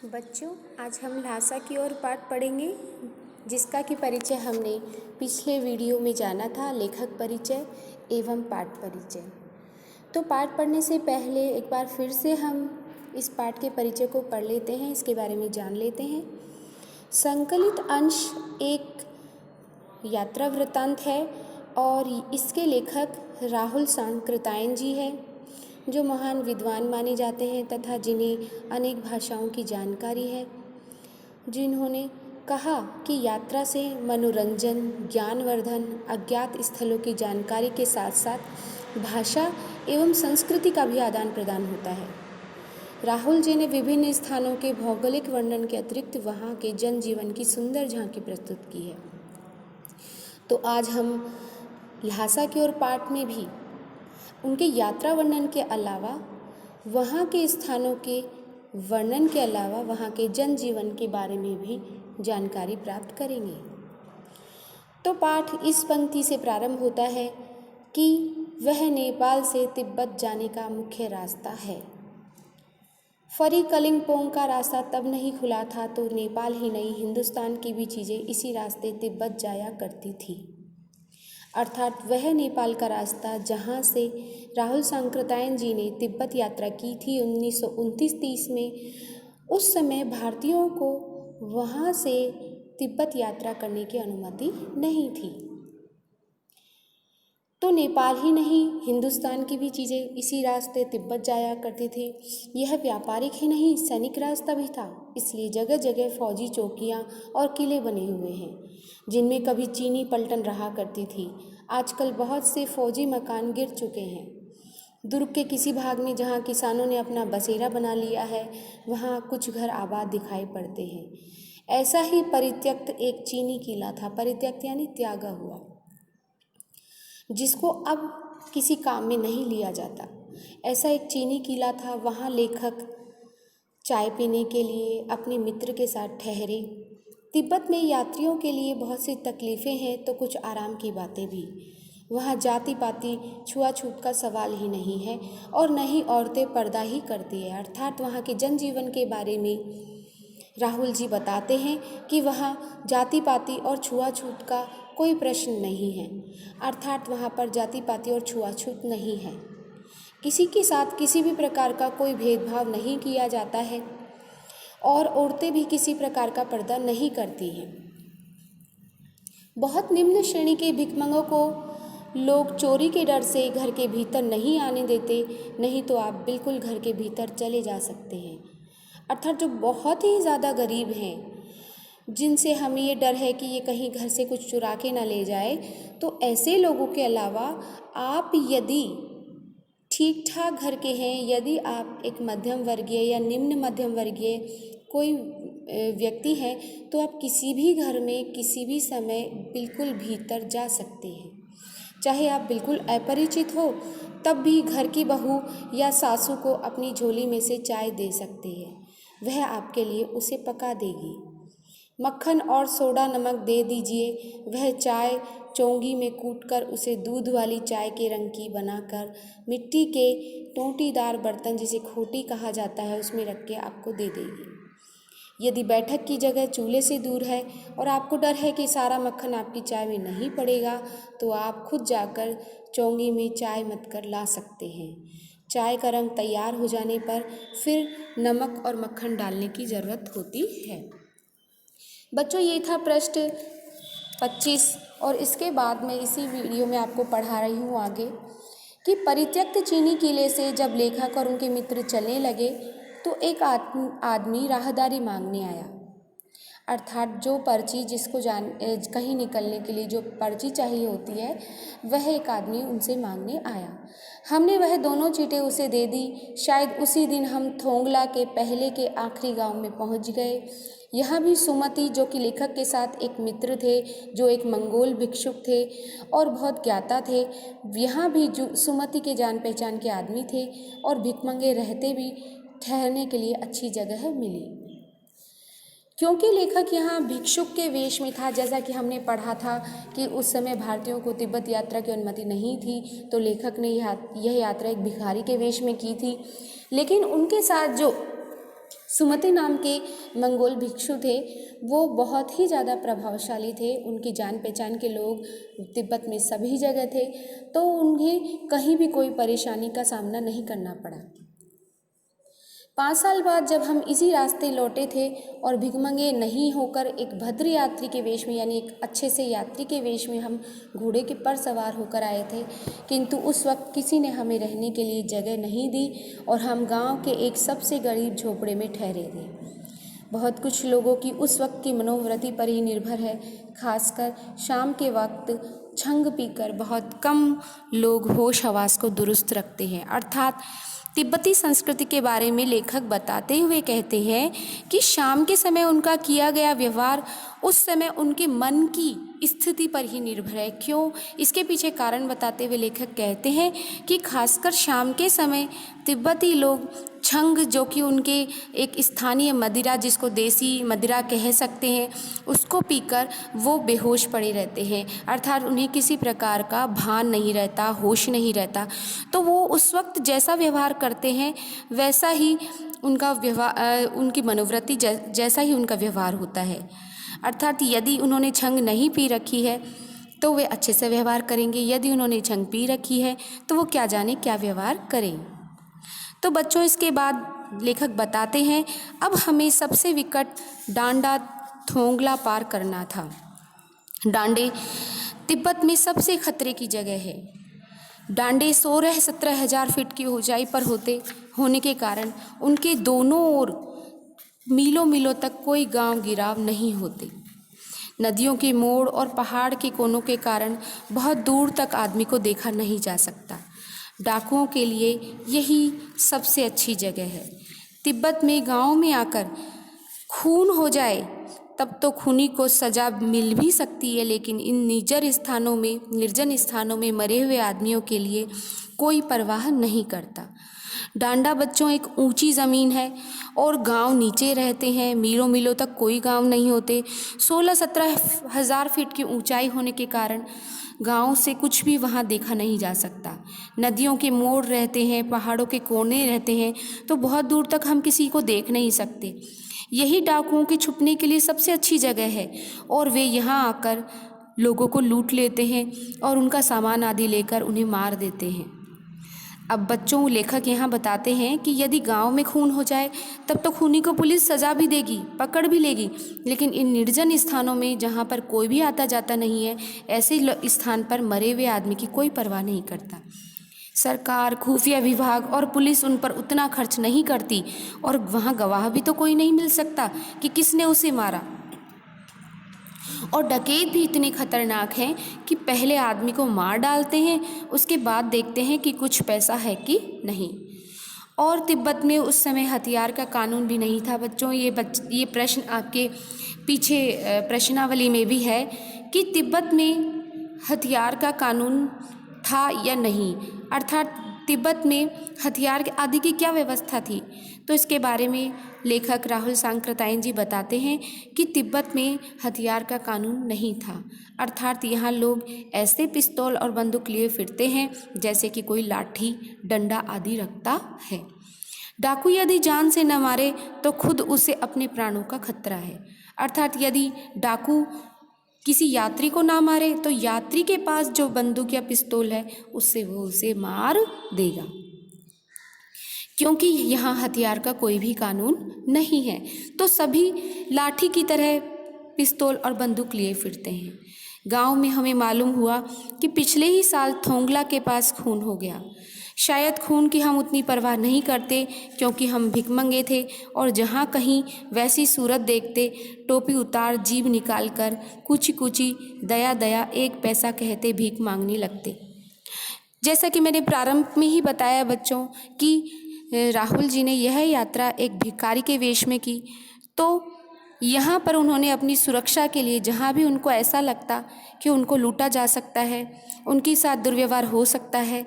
बच्चों, आज हम ल्हासा की ओर पाठ पढ़ेंगे, जिसका कि परिचय हमने पिछले वीडियो में जाना था, लेखक परिचय एवं पाठ परिचय। तो पाठ पढ़ने से पहले एक बार फिर से हम इस पाठ के परिचय को पढ़ लेते हैं, इसके बारे में जान लेते हैं। संकलित अंश एक यात्रा वृत्तांत है और इसके लेखक राहुल सांकृत्यायन जी हैं, जो महान विद्वान माने जाते हैं तथा जिन्हें अनेक भाषाओं की जानकारी है, जिन्होंने कहा कि यात्रा से मनोरंजन, ज्ञानवर्धन, अज्ञात स्थलों की जानकारी के साथ साथ भाषा एवं संस्कृति का भी आदान प्रदान होता है। राहुल जी ने विभिन्न स्थानों के भौगोलिक वर्णन के अतिरिक्त वहाँ के जनजीवन की सुंदर झांकी प्रस्तुत की है। तो आज हम ल्हासा की ओर पाठ में भी उनके यात्रा वर्णन के अलावा, वहाँ के स्थानों के वर्णन के अलावा, वहाँ के जनजीवन के बारे में भी जानकारी प्राप्त करेंगे। तो पाठ इस पंक्ति से प्रारंभ होता है कि वह नेपाल से तिब्बत जाने का मुख्य रास्ता है। फरी कलिंपोंग का रास्ता तब नहीं खुला था तो नेपाल ही नहीं, हिंदुस्तान की भी चीज़ें इसी रास्ते तिब्बत जाया करती थी। अर्थात वह नेपाल का रास्ता जहाँ से राहुल सांकृत्यायन जी ने तिब्बत यात्रा की थी 1929-30 में, उस समय भारतीयों को वहाँ से तिब्बत यात्रा करने की अनुमति नहीं थी। तो नेपाल ही नहीं, हिंदुस्तान की भी चीज़ें इसी रास्ते तिब्बत जाया करती थी। यह व्यापारिक ही नहीं, सैनिक रास्ता भी था, इसलिए जगह जगह फौजी चौकियाँ और किले बने हुए हैं, जिनमें कभी चीनी पलटन रहा करती थी। आजकल बहुत से फौजी मकान गिर चुके हैं। दुर्ग के किसी भाग में जहाँ किसानों ने अपना बसेरा बना लिया है, वहाँ कुछ घर आबाद दिखाई पड़ते हैं। ऐसा ही परित्यक्त एक चीनी किला था, परित्यक्त यानी त्यागा हुआ, जिसको अब किसी काम में नहीं लिया जाता। ऐसा एक चीनी किला था। वहाँ लेखक चाय पीने के लिए अपने मित्र के साथ ठहरे। तिब्बत में यात्रियों के लिए बहुत सी तकलीफ़ें हैं तो कुछ आराम की बातें भी। वहाँ जाति पाति छुआछूत का सवाल ही नहीं है और न ही औरतें पर्दा ही करती है। अर्थात वहाँ के जनजीवन के बारे में राहुल जी बताते हैं कि वहाँ जाति पाति और छुआछूत का कोई प्रश्न नहीं है। अर्थात वहाँ पर जाति पाति और छुआछूत नहीं है। किसी के साथ किसी भी प्रकार का कोई भेदभाव नहीं किया जाता है और औरतें भी किसी प्रकार का पर्दा नहीं करती हैं। बहुत निम्न श्रेणी के भिखमंगों को लोग चोरी के डर से घर के भीतर नहीं आने देते, नहीं तो आप बिल्कुल घर के भीतर चले जा सकते हैं। अर्थात जो बहुत ही ज़्यादा गरीब हैं, जिनसे हमें ये डर है कि ये कहीं घर से कुछ चुरा के ना ले जाए, तो ऐसे लोगों के अलावा आप यदि ठीक ठाक घर के हैं, यदि आप एक मध्यम वर्गीय या निम्न मध्यम वर्गीय कोई व्यक्ति हैं, तो आप किसी भी घर में किसी भी समय बिल्कुल भीतर जा सकते हैं। चाहे आप बिल्कुल अपरिचित हो, तब भी घर की बहू या सासू को अपनी झोली में से चाय दे सकते हैं, वह आपके लिए उसे पका देगी। मक्खन और सोडा नमक दे दीजिए, वह चाय चौंगी में कूटकर उसे दूध वाली चाय के रंग की बनाकर मिट्टी के टोंटीदार बर्तन, जिसे खोटी कहा जाता है, उसमें रख के आपको दे देगी। यदि बैठक की जगह चूल्हे से दूर है और आपको डर है कि सारा मक्खन आपकी चाय में नहीं पड़ेगा, तो आप खुद जाकर चौंगी में चाय मत कर ला सकते हैं। चाय का रंग तैयार हो जाने पर फिर नमक और मक्खन डालने की ज़रूरत होती है। बच्चों, ये था पृष्ठ 25 और इसके बाद मैं इसी वीडियो में आपको पढ़ा रही हूँ आगे कि परित्यक्त चीनी किले से जब लेखक और उनके मित्र चलने लगे तो एक आदमी राहदारी मांगने आया। अर्थात जो पर्ची, जिसको कहीं निकलने के लिए जो पर्ची चाहिए होती है, वह एक आदमी उनसे मांगने आया। हमने वह दोनों चीटें उसे दे दी। शायद उसी दिन हम थोंगला के पहले के आखिरी गांव में पहुंच गए। यहाँ भी सुमति, जो कि लेखक के साथ एक मित्र थे, जो एक मंगोल भिक्षुक थे और बहुत ज्ञाता थे, यहाँ भी जो सुमति के जान पहचान के आदमी थे और भिखमंगे रहते भी ठहरने के लिए अच्छी जगह मिली। क्योंकि लेखक यहाँ भिक्षुक के वेश में था, जैसा कि हमने पढ़ा था कि उस समय भारतीयों को तिब्बत यात्रा की अनुमति नहीं थी, तो लेखक ने यह यात्रा एक भिखारी के वेश में की थी। लेकिन उनके साथ जो सुमति नाम के मंगोल भिक्षु थे। वो बहुत ही ज़्यादा प्रभावशाली थे। उनकी जान पहचान के लोग तिब्बत में सभी जगह थे, तो उन्हें कहीं भी कोई परेशानी का सामना नहीं करना पड़ा। 5 साल बाद जब हम इसी रास्ते लौटे थे और भिकमंगे नहीं होकर एक भद्र यात्री के वेश में, यानी एक अच्छे से यात्री के वेश में हम घोड़े के पर सवार होकर आए थे, किंतु उस वक्त किसी ने हमें रहने के लिए जगह नहीं दी और हम गांव के एक सबसे गरीब झोपड़े में ठहरे थे। बहुत कुछ लोगों की उस वक्त की मनोवृत्ति पर ही निर्भर है। खासकर शाम के वक्त छंग पीकर बहुत कम लोग होश हवास को दुरुस्त रखते हैं। अर्थात तिब्बती संस्कृति के बारे में लेखक बताते हुए कहते हैं कि शाम के समय उनका किया गया व्यवहार उस समय उनके मन की स्थिति पर ही निर्भर है। क्यों? इसके पीछे कारण बताते हुए लेखक कहते हैं कि खासकर शाम के समय तिब्बती लोग छंग, जो कि उनके एक स्थानीय मदिरा, जिसको देसी मदिरा कह सकते हैं, उसको पीकर वो बेहोश पड़े रहते हैं। अर्थात उन्हें किसी प्रकार का भान नहीं रहता, होश नहीं रहता। तो वो उस वक्त जैसा व्यवहार करते हैं वैसा ही उनका व्यवहार, उनकी मनोवृत्ति जैसा ही उनका व्यवहार होता है। अर्थात यदि उन्होंने छंग नहीं पी रखी है तो वे अच्छे से व्यवहार करेंगे, यदि उन्होंने छंग पी रखी है तो वो क्या जाने क्या व्यवहार करें। तो बच्चों, इसके बाद लेखक बताते हैं अब हमें सबसे विकट डांडा थोंगला पार करना था। डांडे तिब्बत में सबसे खतरे की जगह है। डांडे 16-17 हज़ार फीट की ऊंचाई पर होने के कारण उनके दोनों ओर मीलों मीलों तक कोई गांव गिराव नहीं होते। नदियों के मोड़ और पहाड़ के कोनों के कारण बहुत दूर तक आदमी को देखा नहीं जा सकता। डाकुओं के लिए यही सबसे अच्छी जगह है। तिब्बत में गांव में आकर खून हो जाए तब तो खूनी को सजा मिल भी सकती है, लेकिन इन निर्जन स्थानों में मरे हुए आदमियों के लिए कोई परवाह नहीं करता। डांडा बच्चों एक ऊंची ज़मीन है और गांव नीचे रहते हैं। मीलों मीलों तक कोई गांव नहीं होते। 16-17 हज़ार फीट की ऊंचाई होने के कारण गांव से कुछ भी वहां देखा नहीं जा सकता। नदियों के मोड़ रहते हैं, पहाड़ों के कोने रहते हैं, तो बहुत दूर तक हम किसी को देख नहीं सकते। यही डाकुओं के छुपने के लिए सबसे अच्छी जगह है और वे यहाँ आकर लोगों को लूट लेते हैं और उनका सामान आदि लेकर उन्हें मार देते हैं। अब बच्चों, लेखक यहाँ बताते हैं कि यदि गांव में खून हो जाए तब तो खूनी को पुलिस सज़ा भी देगी, पकड़ भी लेगी, लेकिन इन निर्जन स्थानों में जहाँ पर कोई भी आता जाता नहीं है, ऐसे स्थान पर मरे हुए आदमी की कोई परवाह नहीं करता। सरकार, खुफिया विभाग और पुलिस उन पर उतना खर्च नहीं करती और वहाँ गवाह भी तो कोई नहीं मिल सकता कि किसने उसे मारा। और डकैत भी इतने खतरनाक हैं कि पहले आदमी को मार डालते हैं, उसके बाद देखते हैं कि कुछ पैसा है कि नहीं। और तिब्बत में उस समय हथियार का कानून भी नहीं था। बच्चों, ये प्रश्न आपके पीछे प्रश्नावली में भी है कि तिब्बत में हथियार का कानून था या नहीं, अर्थात तिब्बत में हथियार आदि की क्या व्यवस्था थी। तो इसके बारे में लेखक राहुल सांकृत्यायन जी बताते हैं कि तिब्बत में हथियार का कानून नहीं था, अर्थात यहाँ लोग ऐसे पिस्तौल और बंदूक लिए फिरते हैं जैसे कि कोई लाठी डंडा आदि रखता है। डाकू यदि जान से न मारे तो खुद उसे अपने प्राणों का खतरा है, अर्थात यदि डाकू किसी यात्री को ना मारे तो यात्री के पास जो बंदूक या पिस्तौल है उससे वो उसे मार देगा, क्योंकि यहाँ हथियार का कोई भी कानून नहीं है। तो सभी लाठी की तरह पिस्तौल और बंदूक लिए फिरते हैं। गांव में हमें मालूम हुआ कि पिछले ही साल थोंगला के पास खून हो गया। शायद खून की हम उतनी परवाह नहीं करते क्योंकि हम भिकमंगे थे और जहाँ कहीं वैसी सूरत देखते टोपी उतार जीभ निकाल कर कुची कुची दया दया 1 पैसा कहते भीख मांगने लगते। जैसा कि मैंने प्रारंभ में ही बताया बच्चों कि राहुल जी ने यह यात्रा एक भिखारी के वेश में की, तो यहाँ पर उन्होंने अपनी सुरक्षा के लिए जहाँ भी उनको ऐसा लगता कि उनको लूटा जा सकता है, उनके साथ दुर्व्यवहार हो सकता है,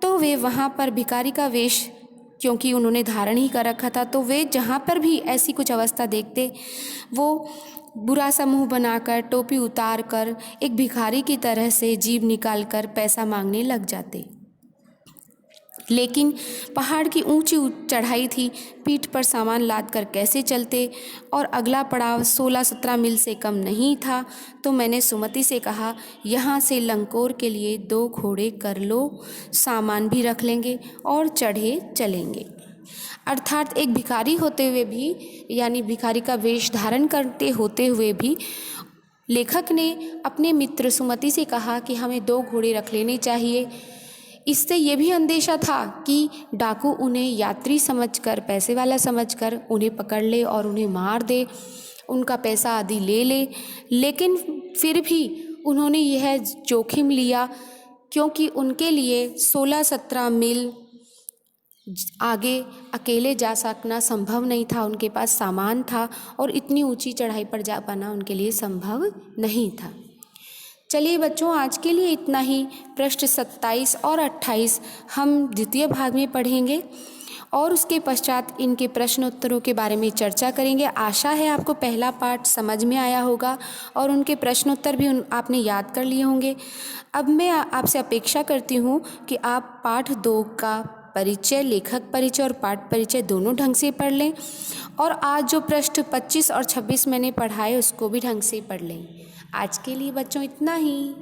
तो वे वहाँ पर भिखारी का वेश क्योंकि उन्होंने धारण ही कर रखा था, तो वे जहाँ पर भी ऐसी कुछ अवस्था देखते वो बुरा सा मुँह बनाकर टोपी उतार कर एक भिखारी की तरह से जीभ निकाल कर पैसा मांगने लग जाते। लेकिन पहाड़ की ऊंची चढ़ाई थी, पीठ पर सामान लाद कर कैसे चलते, और अगला पड़ाव 16-17 मील से कम नहीं था। तो मैंने सुमति से कहा, यहाँ से लंकोर के लिए 2 घोड़े कर लो, सामान भी रख लेंगे और चढ़े चलेंगे। अर्थात एक भिखारी होते हुए भी, यानी भिखारी का वेश धारण करते होते हुए भी लेखक ने अपने मित्र सुमति से कहा कि हमें 2 घोड़े रख लेने चाहिए। इससे ये भी अंदेशा था कि डाकू उन्हें यात्री समझकर, पैसे वाला समझकर उन्हें पकड़ ले और उन्हें मार दे, उनका पैसा आदि ले ले। लेकिन फिर भी उन्होंने यह जोखिम लिया, क्योंकि उनके लिए 16-17 मील आगे अकेले जा सकना संभव नहीं था। उनके पास सामान था और इतनी ऊंची चढ़ाई पर जा पाना उनके लिए संभव नहीं था। चलिए बच्चों, आज के लिए इतना ही। पृष्ठ 27 और 28 हम द्वितीय भाग में पढ़ेंगे और उसके पश्चात इनके प्रश्न उत्तरों के बारे में चर्चा करेंगे। आशा है आपको पहला पाठ समझ में आया होगा और उनके प्रश्न उत्तर भी आपने याद कर लिए होंगे। अब मैं आपसे अपेक्षा करती हूँ कि आप पाठ 2 का परिचय, लेखक परिचय और पाठ परिचय दोनों ढंग से पढ़ लें, और आज जो पृष्ठ 25 और 26 मैंने पढ़ाए उसको भी ढंग से पढ़ लें। आज के लिए बच्चों इतना ही।